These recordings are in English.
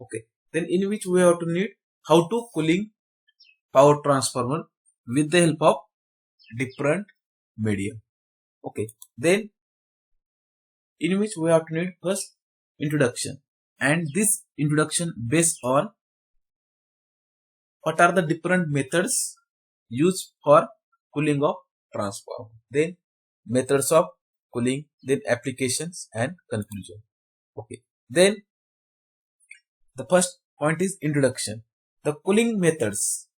Okay. Then in which we have to need how to cooling power transformer with the help of different medium. Okay. Then in which we have to need first introduction, and this introduction based on what are the different methods used for cooling of transformer, then methods of cooling, then applications and conclusion. Okay. Then the first point is introduction. The cooling methods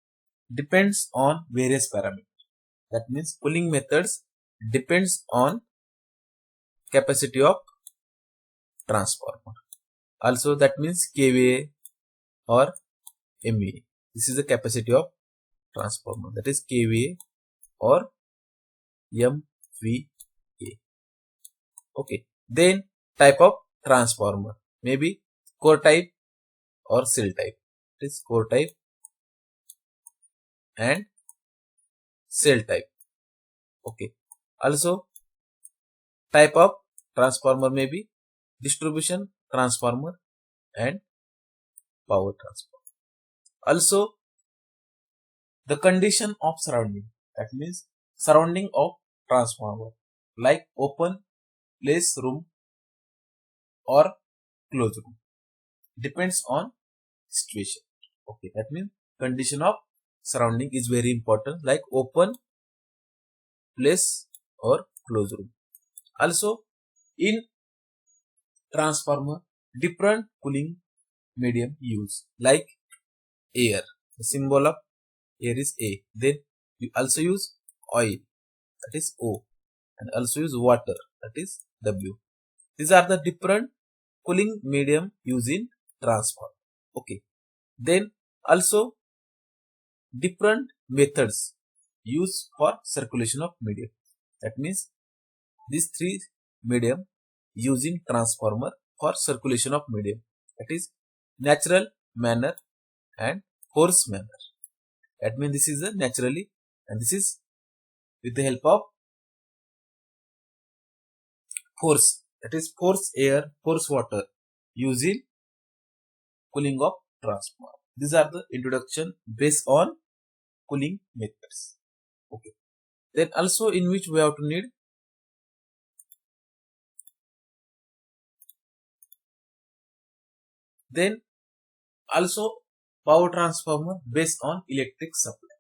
depends on various parameters. That means cooling methods depends on capacity of transformer. Also that means kVA or MVA. This is the capacity of transformer, that is kVA or MVA. Okay. Then type of transformer, maybe core type or cell type. It is core type and cell type. Okay. Also type of transformer may be distribution transformer and power transformer. Also the condition of surrounding, that means surrounding of transformer, like open place room or closed room, depends on situation. Okay, that means condition of surrounding is very important, like open place or closed room. Also in transformer different cooling medium used, like air. The symbol of air is A. Then you also use oil, that is O, and also use water, that is W. These are the different cooling medium used in transformer. Okay. Then also different methods used for circulation of medium. That means these three medium using transformer for circulation of medium, that is natural manner and force manner. That means this is a naturally and this is with the help of force, that is force air, force water, using cooling of transformer. These are the introduction based on cooling methods. Okay. Then also in which we have to need then also power transformer based on electric supply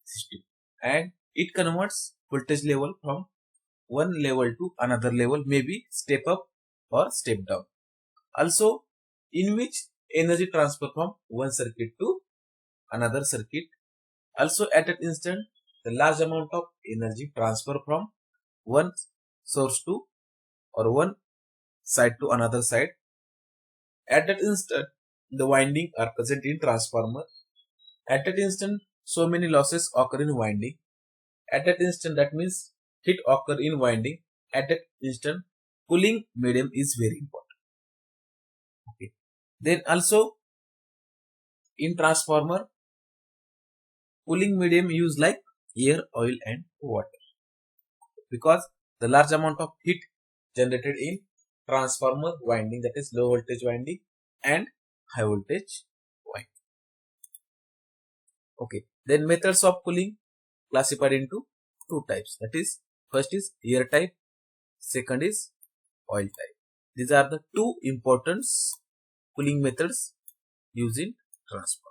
system, and it converts voltage level from one level to another level, maybe step up or step down. Also in which energy transfer from one circuit to another circuit. Also at an instant the large amount of energy transfer from one source to or one side to another side. At that instant the winding are present in transformer. At that instant so many losses occur in winding. At that instant, that means heat occur in winding. At that instant cooling medium is very important. Okay. Then also in transformer cooling medium used like air, oil and water, because the large amount of heat generated in transformer winding, that is low voltage winding and high voltage winding. Okay. Then methods of cooling classified into two types, that is first is air type, second is oil type. These are the two important cooling methods used in transformer.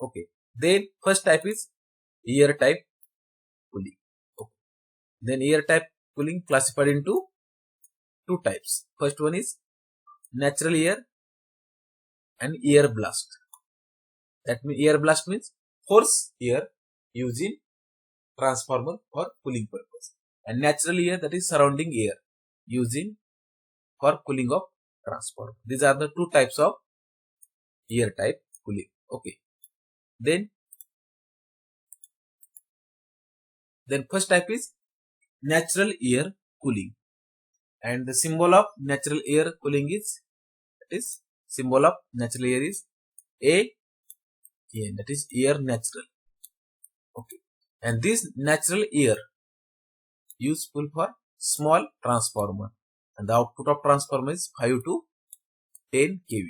Okay. Then first type is air type cooling. Okay. Then air type cooling classified into two types. First one is natural air and air blast. That means air blast means force air used in transformer for cooling purpose, and natural air, that is surrounding air, using for cooling of transformer. These are the two types of air type cooling. Okay. Then first type is natural air cooling, and the symbol of natural air cooling is, that is symbol of natural air is A, that is air natural. Okay. And this natural air useful for small transformer, and the output of transformer is 5 to 10 kV.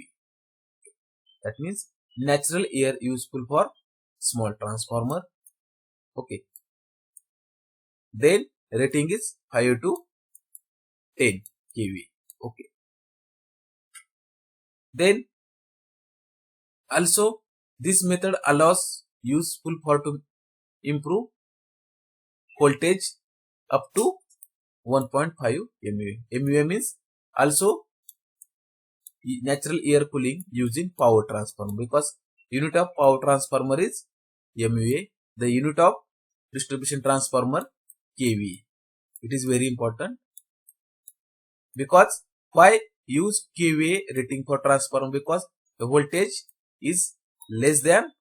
That means natural air useful for small transformer. Okay. Then rating is 5 to 10 kV. Okay. Then also this method allows useful for to improve voltage up to 1.5 MVA. MVA means also natural air cooling using power transformer, because unit of power transformer is MVA, the unit of distribution transformer kVA. It is very important, because why use kVA rating for transformer? Because the voltage is less than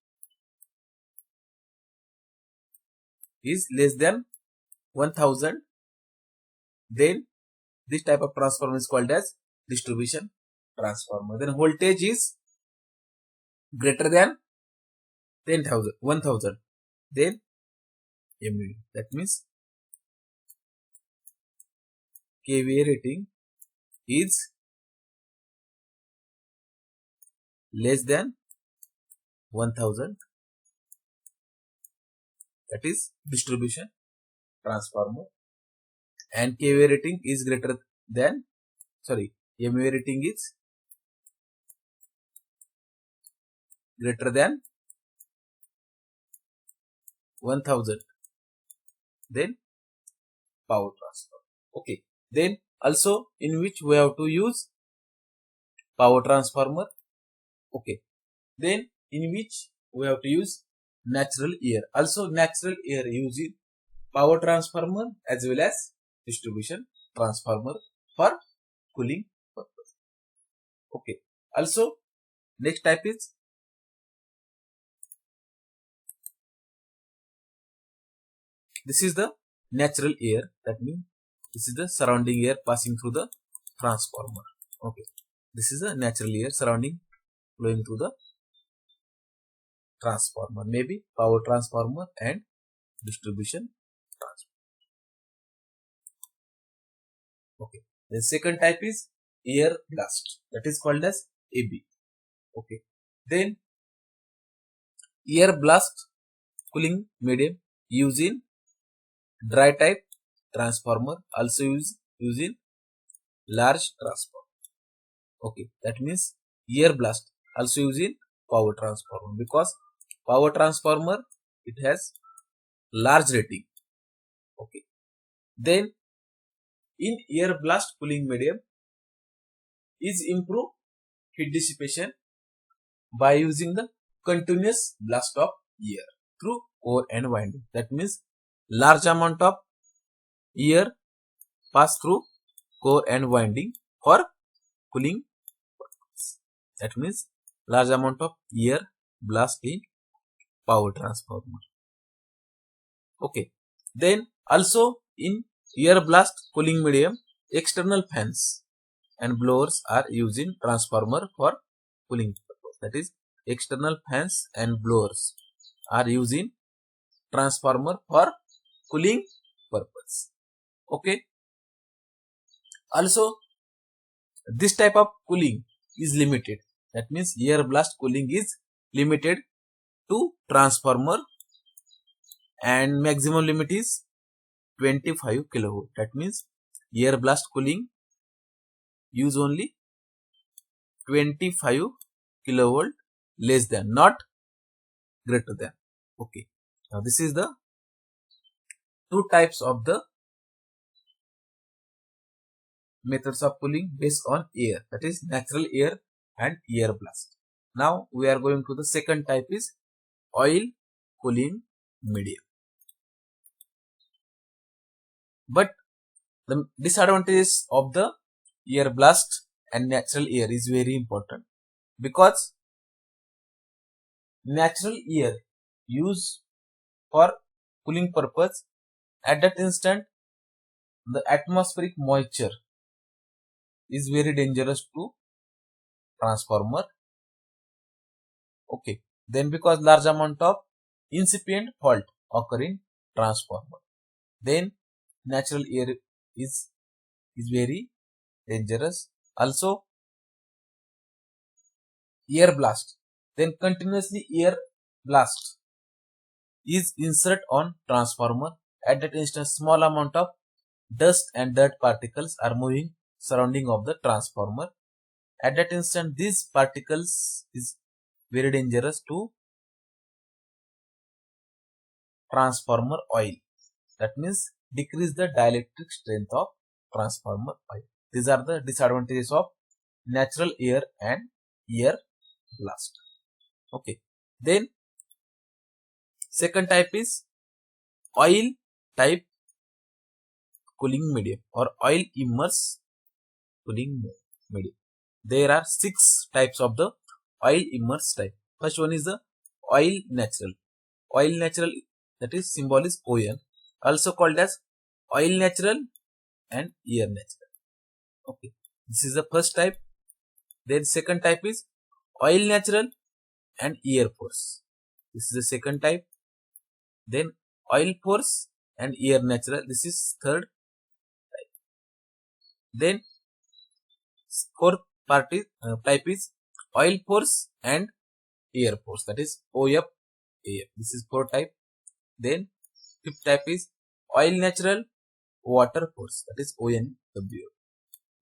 1000, then this type of transformer is called as distribution transformer. Then voltage is greater than 1000, then MVA. That means kVA rating is less than 1000, that is distribution transformer, and kVA rating is greater than, MVA rating is greater than 1000, then power transformer. Okay. Then also in which we have to use power transformer. Okay. Then in which we have to use natural air. Also natural air used in power transformer as well as distribution transformer for cooling purpose. Okay. Also next type is this is the natural air. That means this is the surrounding air passing through the transformer. Okay. This is the natural air surrounding flowing through the transformer, maybe power transformer and distribution transformer. Okay. The second type is air blast, that is called as AB. Okay. Then air blast cooling medium used in dry type transformer, also used in large transformer. Okay. That means air blast also used in power transformer, because power transformer it has large rating. Okay. Then in air blast cooling medium is improve heat dissipation by using the continuous blast of air through core and winding. That means large amount of air pass through core and winding for cooling purpose. That means large amount of air blast in power transformer. Okay. Then also in air blast cooling medium, external fans and blowers are used in transformer for cooling purpose. That is, external fans and blowers are used in transformer for cooling purpose. Okay. Also this type of cooling is limited. That means air blast cooling is limited to transformer, and maximum limit is 25 kilovolt. That means air blast cooling use only 25 kilovolt, less than, not greater than. Okay. Now this is the two types of the methods of cooling based on air, that is natural air and air blast. Now we are going to the second type is oil cooling medium. But the disadvantages of the air blast and natural air is very important, because natural air used for cooling purpose, at that instant the atmospheric moisture is very dangerous to transformer. Okay. Then because large amount of incipient fault occur in transformer, then natural air is very dangerous. Also air blast, then continuously air blast is insert on transformer. At that instant small amount of dust and dirt particles are moving surrounding of the transformer. At that instant these particles is very dangerous to transformer oil. That means decrease the dielectric strength of transformer oil. These are the disadvantages of natural air and air blast. Okay. Then second type is oil type cooling medium or oil immerse cooling medium. There are 6 types of the oil immerse type. First one is the oil natural. Oil natural, that is symbol is ON, also called as oil natural and air natural. Okay, this is the first type. Then second type is oil natural and air force. This is the second type. Then oil force and air natural. This is third type. Then fourth type is oil force and air force. That is OF AF. This is fourth type. Then fifth type is oil natural water force. That is ONWO.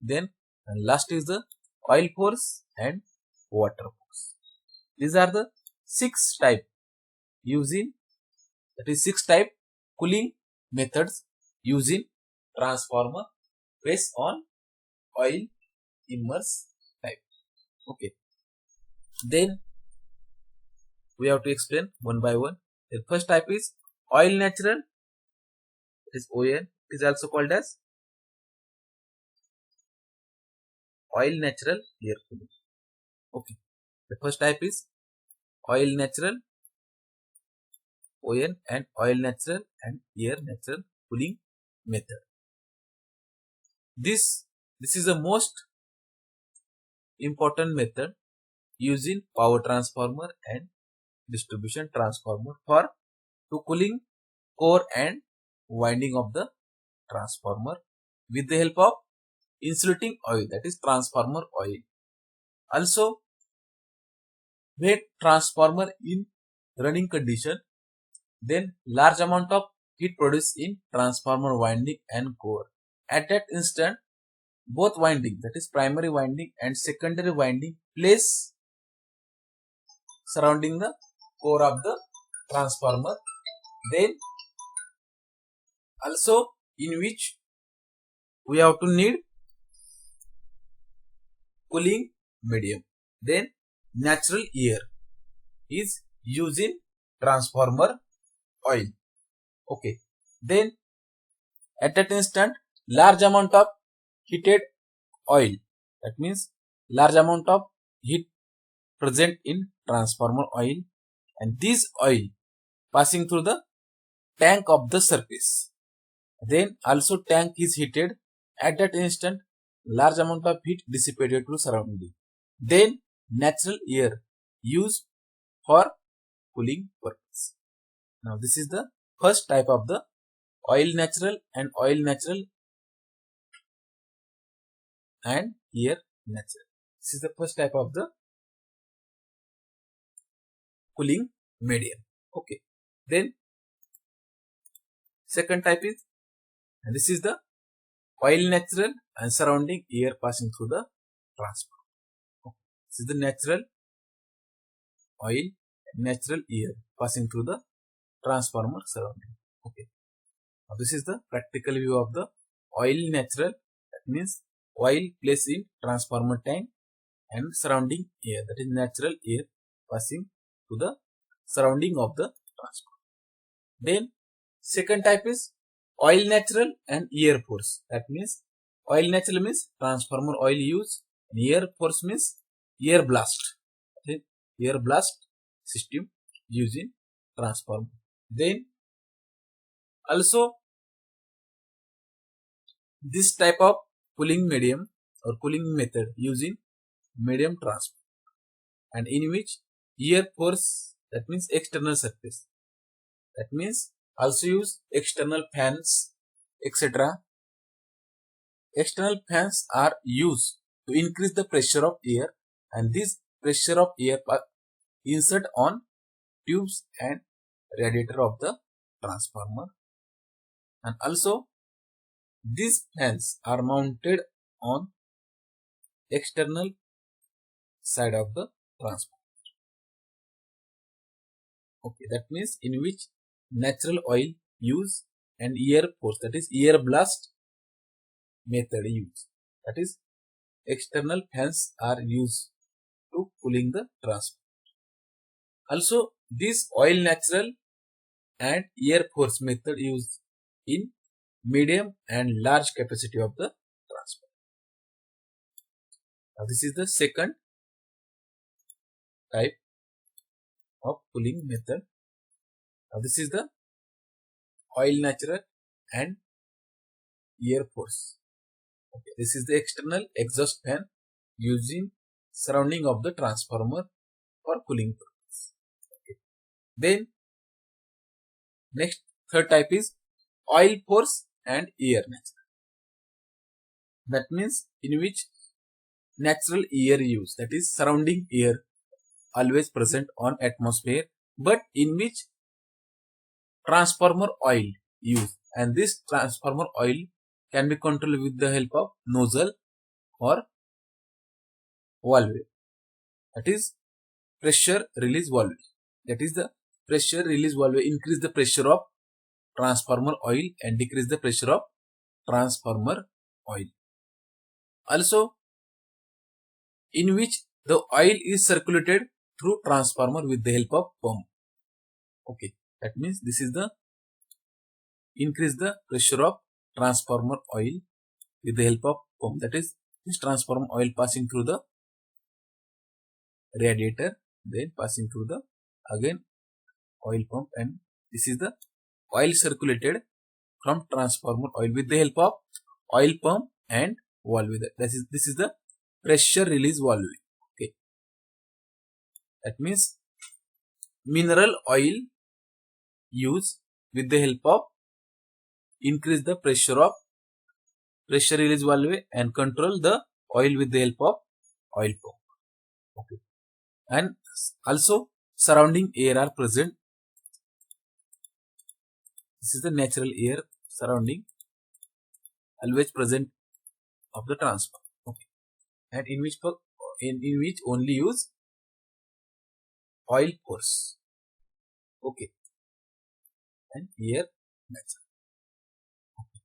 Then last is the oil force and water force. These are the 6 type using, that is 6 type cooling methods using transformer based on oil immerse type. Okay. Then we have to explain one by one. The first type is oil natural. It is ON. It is also called as oil natural air cooling. Okay. The first type is oil natural ON and oil natural and air natural cooling method. This is the most important method using power transformer and distribution transformer for to cooling core and winding of the transformer with the help of insulating oil, that is transformer oil. Also, when transformer in running condition, then large amount of heat produced in transformer winding and core. At that instant, both winding, that is primary winding and secondary winding, place surrounding the core of the transformer. Then also in which we have to need cooling medium. Then natural air is using transformer oil. Okay. Then at that instant large amount of heated oil, that means large amount of heat present in transformer oil, and this oil passing through the tank of the surface. Then also tank is heated. At that instant large amount of heat dissipated to surrounding. Then natural air used for cooling purpose. Now this is the first type of the oil natural and oil natural and air natural. This is the first type of the cooling medium. Okay. Then second type is, and this is the oil natural and surrounding air passing through the transformer. Okay. This is the natural oil, natural air passing through the transformer surrounding. Okay. Now this is the practical view of the oil natural. That means oil placed in transformer tank and surrounding air, that is natural air passing to the surrounding of the transformer. Then second type is oil natural and air force. That means oil natural means transformer oil use, and air force means air blast. Okay. Air blast system using transformer. Then also this type of cooling medium or cooling method using medium transformer, and in which air force, that means external surface, that means also use external fans etc. external fans are used to increase the pressure of air, and this pressure of air insert on tubes and radiator of the transformer, and also these fans are mounted on external side of the transformer. Okay, that means in which natural oil use and air force, that is air blast method use, that is external fans are used to cooling the transformer. Also this oil natural and air force method used in medium and large capacity of the transformer. Now this is the second type of cooling method. Now this is the oil natural and air force. Okay, this is the external exhaust fan using surrounding of the transformer for cooling purpose. Okay. Then next third type is oil force and air natural. That means in which natural air use, that is surrounding air always present on atmosphere, but in which transformer oil use, and this transformer oil can be controlled with the help of nozzle or valve, that is pressure release valve. That is the pressure release valve increase the pressure of transformer oil and decrease the pressure of transformer oil. Also in which the oil is circulated through transformer with the help of pump. Okay, that means this is the increase the pressure of transformer oil with the help of pump, that is this transformer oil passing through the radiator, then passing through the again oil pump, and this is the oil circulated from transformer oil with the help of oil pump and valve. This is the pressure release valve. Okay, that means mineral oil use with the help of increase the pressure of pressure release valve and control the oil with the help of oil pump. Okay, and also surrounding air are present. This is the natural air surrounding always present of the transformer. Okay, and in which only use oil force. Okay, and air natural. Okay.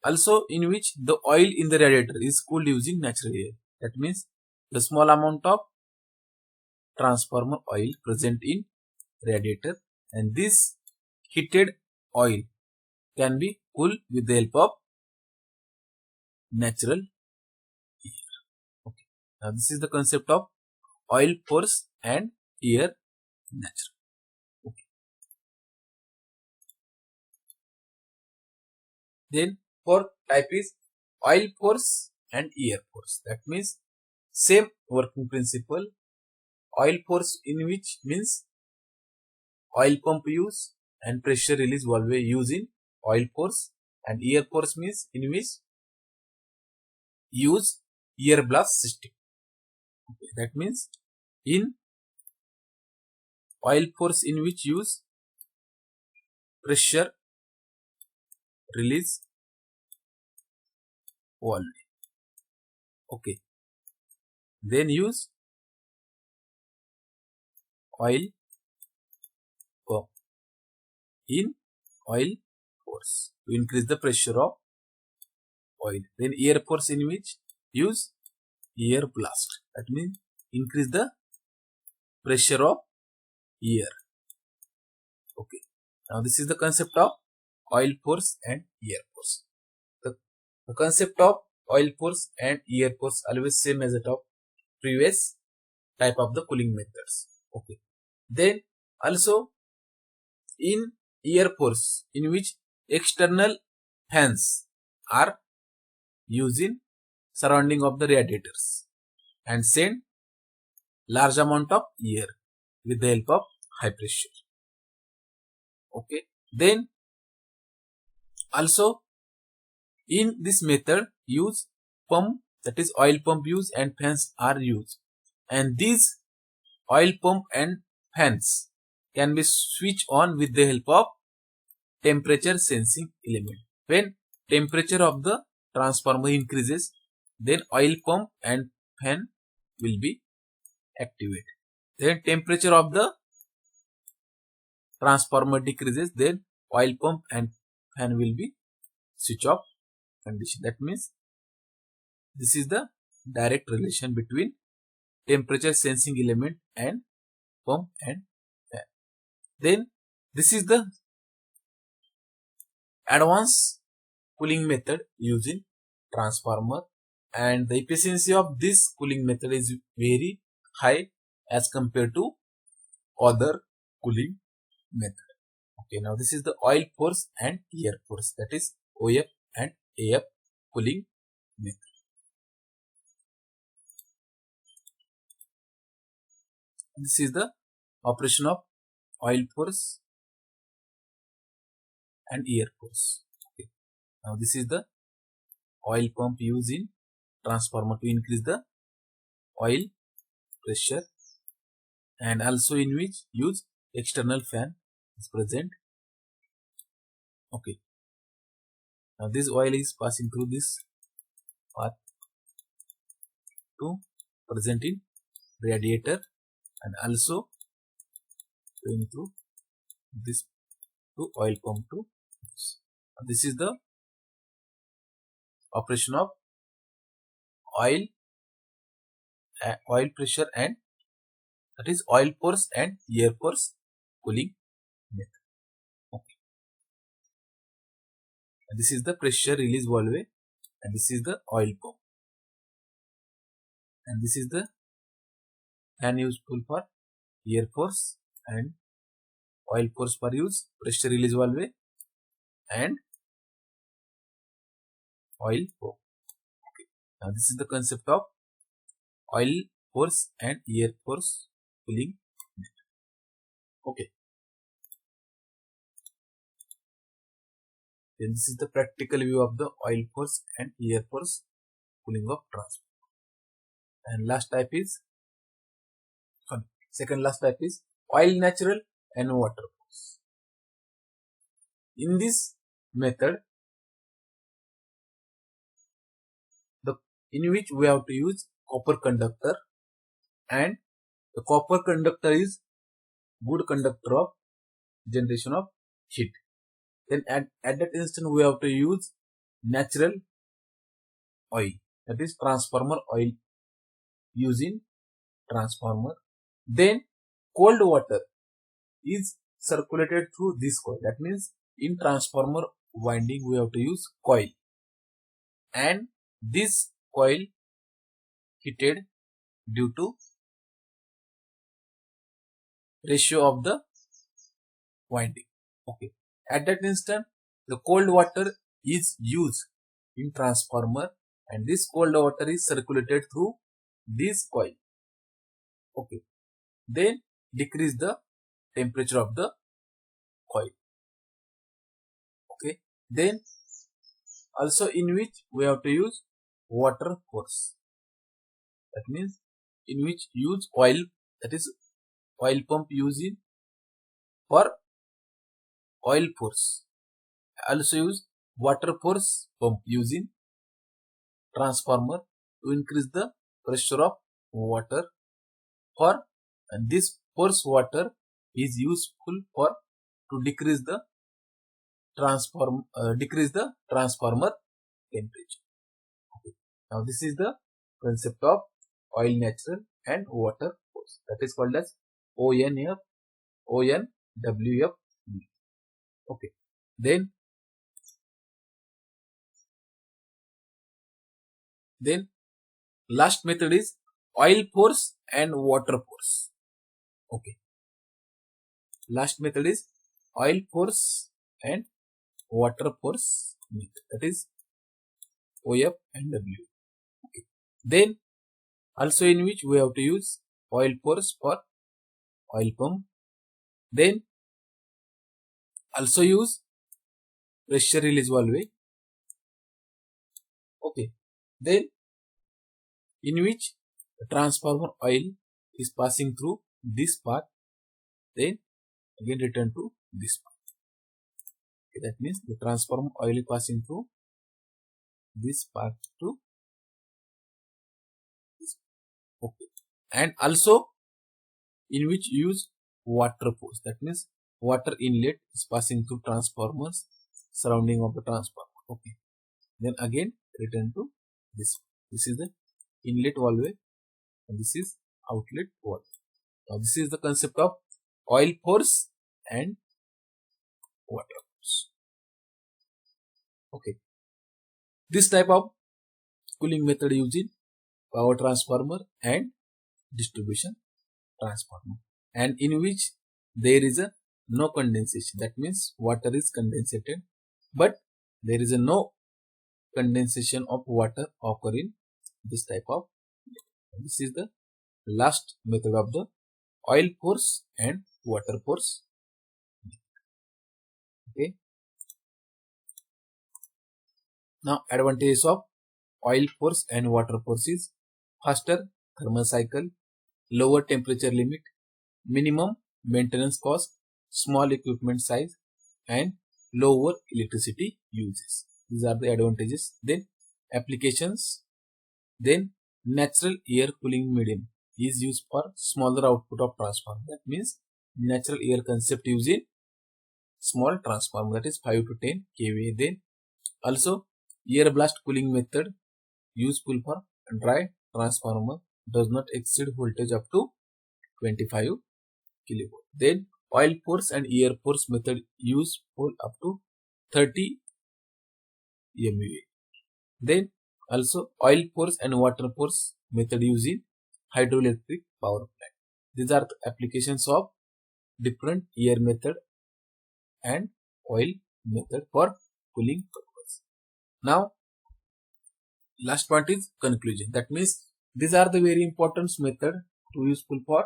Also in which the oil in the radiator is cooled using natural air. That means the small amount of transformer oil present in radiator, and this heated oil can be cooled with the help of natural air. Okay. Now this is the concept of oil force and air natural. Okay. Then fourth type is oil force and air force. That means same working principle. Oil force in which means oil pump use and pressure release valve use in oil force, and air force means in which use air blast system. Okay, that means in oil force in which use pressure release valve. Okay, then use oil pump in oil force to increase the pressure of oil. Then air force in which use air blast, that means increase the pressure of air. Okay, now this is the concept of oil force and air force. The concept of oil force and air force always same as that of previous type of the cooling methods. Okay, then also in air force in which external fans are using surrounding of the radiators and send large amount of air with the help of high pressure. Okay, then also in this method use pump, that is oil pump use, and fans are used. And these oil pump and fans can be switched on with the help of temperature sensing element. When temperature of the transformer increases, then oil pump and fan will be activated. Then temperature of the transformer decreases, then oil pump and fan will be switch off condition. That means this is the direct relation between temperature sensing element and pump and fan. Then this is the advanced cooling method used in transformer, and the efficiency of this cooling method is very high as compared to other cooling method. Okay, now this is the oil force and air force, that is OF and AF cooling method. This is the operation of oil force and air force. Okay. Now this is the oil pump used in transformer to increase the oil pressure, and also in which use external fan is present. Okay. Now this oil is passing through this path to present in radiator, and also going through this to oil pump to this. This is the operation of oil pressure, and that is oil force and air force cooling method. Okay. And this is the pressure release valve, and this is the oil pump, and this is the fan useful for air force and oil force for use pressure release valve and oil pump. Okay. Now this is the concept of oil force and air force cooling method. Okay. Then this is the practical view of the oil force and air force cooling of transformer. And last type is second last type is oil natural and water force. In this method, in which we have to use copper conductor, and the copper conductor is good conductor of generation of heat. Then at that instant we have to use natural oil, that is transformer oil using transformer. Then cold water is circulated through this coil, that means in transformer winding we have to use coil, and this coil heated due to ratio of the winding. Okay. At that instant the cold water is used in transformer, and this cold water is circulated through this coil. Okay. Then decrease the temperature of the coil. Okay. Then also in which we have to use water force, that means in which use oil, that is oil pump using for oil force. Also use water force pump using transformer to increase the pressure of water, for and this force water is useful for to decrease the transformer temperature. Okay. Now this is the concept of oil natural and water force, that is called as ONWF. Okay. Then last method is oil force and water force. Okay. Last method is oil force and water force method, that is OF and W. Okay. Then also in which we have to use oil force for oil pump. Then also use pressure release valve. Okay. Then in which the transformer oil is passing through this path, then again return to this path. Okay, that means the transformer oil is passing through this path to this. Okay. And also in which use water force, that means water inlet is passing through transformers surrounding of the transformer. Okay. Then again return to this. This is the inlet valve and this is outlet valve. Now this is the concept of oil force and water force. Okay. This type of cooling method used in power transformer and distribution transformer, and in which there is a no condensation, that means water is condensated but there is a no condensation of water occur in this type of method. This is the last method of the oil force and water force. Okay. Now advantages of oil force and water force is faster thermal cycle, lower temperature limit, minimum maintenance cost, small equipment size, and lower electricity uses. These are the advantages. Then applications. Then natural air cooling medium is used for smaller output of transformer. That means natural air concept used in small transformer, that is 5 to 10 kVA. Then also air blast cooling method useful for dry transformer, does not exceed voltage up to 25 kilovolt. Then oil force and air force method useful up to 30 MVA. Then also oil force and water force method used in hydroelectric power plant. These are the applications of different air method and oil method for cooling purpose. Now last point is conclusion. That means these are the very important method to useful for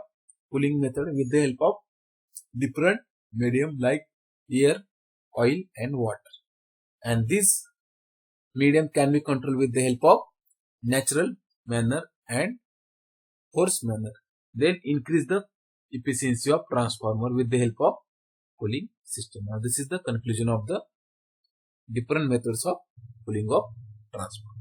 cooling method with the help of different medium like air, oil and water. And this medium can be controlled with the help of natural manner and force manner. Then increase the efficiency of transformer with the help of cooling system. Now this is the conclusion of the different methods of cooling of transformer.